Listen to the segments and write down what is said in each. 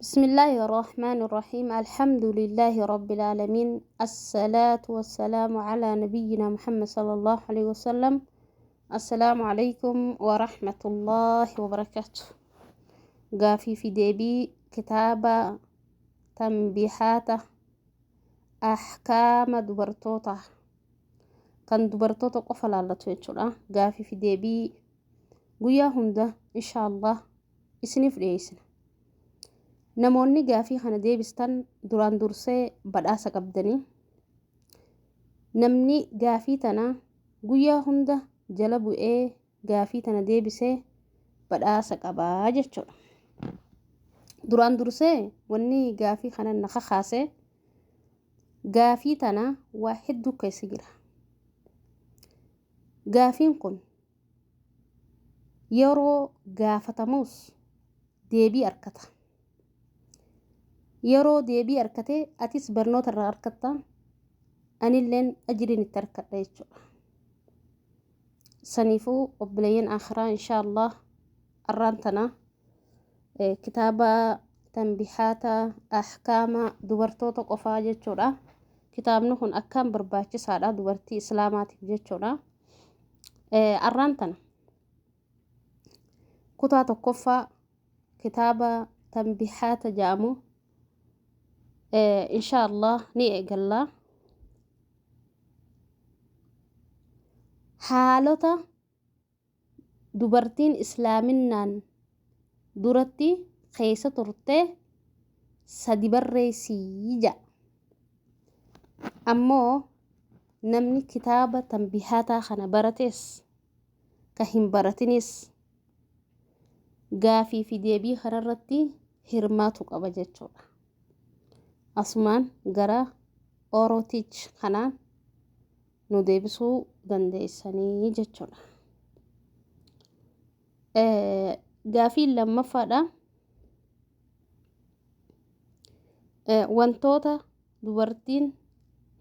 بسم الله الرحمن الرحيم. الحمد لله رب العالمين، الصلاة والسلام على نبينا محمد صلى الله عليه وسلم. السلام عليكم ورحمة الله وبركاته. قافي في ديبي كتابة تنبيحات أحكام دبرتوتا، كان دبرتوتا قفل على تويتشولا. قافي في ديبي قويا هندا إن شاء الله إسنف ليسنا. namoonni gaafii kana deebistan duraan dursee badhaasa qabdanii, namni gaafii tana guyyaa hunda jala bu'ee gaafii tana deebisee badhaasa qabaa jechuudha. Duraan dursee wanni gaafii kana na kakaase gaafii tana waa hedduu keessa jira. Gaafiin kun yeroo gaafatamus deebii argata. yeroo deebii argate atis barnoota irraa argatta, anilleen ajriin itti argadha jechuudha. Saniifuu obboleeyyan akhiraa inshaallah arraan tana kitaaba tanbihaata ahkaama dubartoota qofaa jechuudha. Kitaabni kun akkaan barbaachisaadha dubartii islaamaatiif jechuudha. Arraan tana kutaa tokkoffaa kitaaba tanbihaata jedhamu inshaallah ni eegalla. Haalota dubartiin islaaminaan duratti keessa turte sadi barreessii jedha. Ammoo namni kitaaba tanbihaataa kana barates ka hin baratinis gaafii fi deebii kanarratti hirmaatu qaba jechuudha. Asumaan gara Orotich kanaan nu deebisuu dandeessanii jechuudha. Gaafiin lammaffaadha. Wantoota dubartiin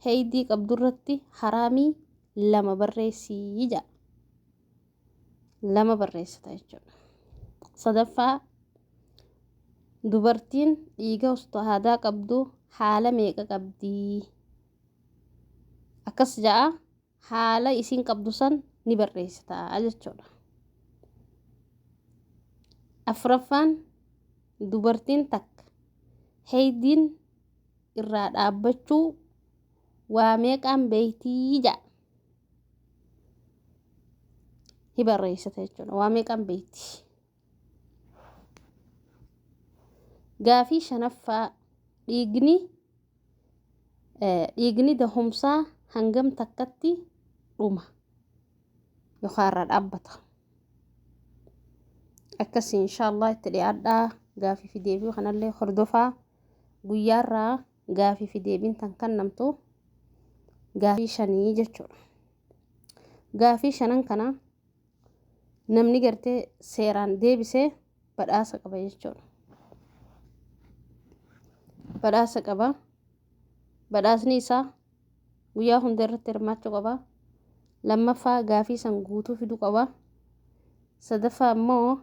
heydii qabdurratti haraamii lama barreessii jedha. Lama barreessita jechuudha. Sadaffaa dubartiin dhiiga ustaadaa qabdu haala meeqa qabdii? Akkas ja'a haala isiin qabdu san ni barreessita jechuudha. Afuraffaan dubartiin takka heydiin irraa dhaabbachuu waa meeqaan beeytii jedha. Hi barreessita jechuudha. Waa meeqaan beeytii? Gaafii shanaffaa dhiigni dahumsaa hangam takkatti dhuma yookaan irraa dhaabbata? Akkasii inshaallah itti dhiyaadhaa. Gaafii fi deebii kanallee hordofaa. Guyyaarraa gaafii fi deebiin tan kennamtu gaafii shanii jechuudha. Gaafii shanan kana namni gartee seeraan deebisee badhaasa qaba jechuudha. Badhaasa qaba. Badhaasni isaa guyyaa hunda irratti hirmaachuu qaba. Lammaffaa gaafii san guutuu fiduu qaba. Sadaffaa immoo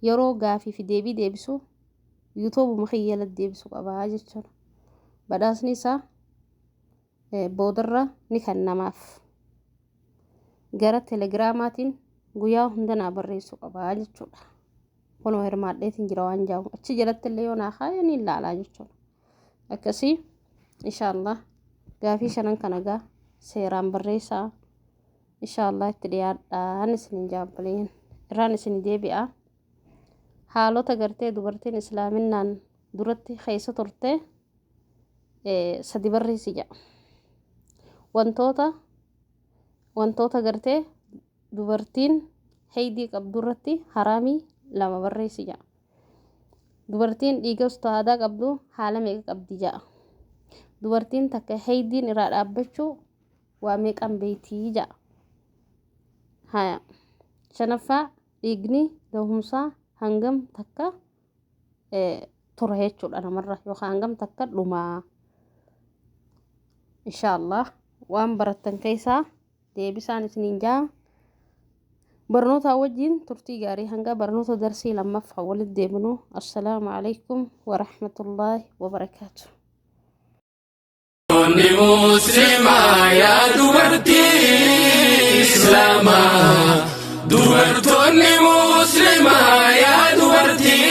yeroo gaafii fi deebii deebisu yuutuubuma kiyyaalatti deebisuu qaba jechuudha. Badhaasni isaa boodarra ni kennamaaf. Gara telegiraamaatiin guyyaa hunda naa barreessuu qaba jechuudha. Kunoo hirmaadheetiin jira waan jaamu achi jalatti illee yoo naa kaaya ni ilaalaa jechuudha. Akkasii inshaallah gaafii shanan kana gaa seeraan barreessaa. Inshaallah itti dhiyaadhaan isinin jaabbileen irraan isin deebi'a. Haalota gartee dubartiin islaaminaan duratti keessa turte sadi barreessi jedha. Wantoota gartee dubartiin heydii qabdurratti haraamii lama barreessi jedha. Dubartiin dhiiga ustaadaa qabdu haala meeqa qabdi jedha. Dubartiin takka heydiin irraa dhaabbachuu waa meeqaan beeytii jedha. Haya shanaffaa dhiigni dahumsaa hangam takka tura jechuudha namarra yookaan hangam takka dhumaa. Inshaallah waan barattan keessaa deebisaan isiniin jaa. برنوتا وجين ترتي غاري هنگا برنوتا درسي لما فحول الديبنو. السلام عليكم ورحمة الله وبركاته. مسلمة يا دورتي إسلاما دورتوني مسلمة يا دورتي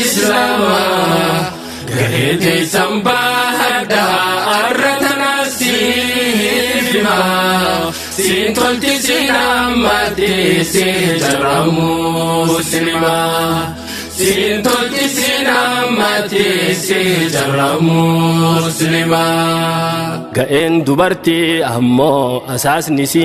إسلاما قريتي سنبا هدا أردنا سيفما سينتولتي سينامتي سيجرى مسلمة سينتولتي سينامتي سيجرى مسلمة قائن دبرتي أمو أساس نسي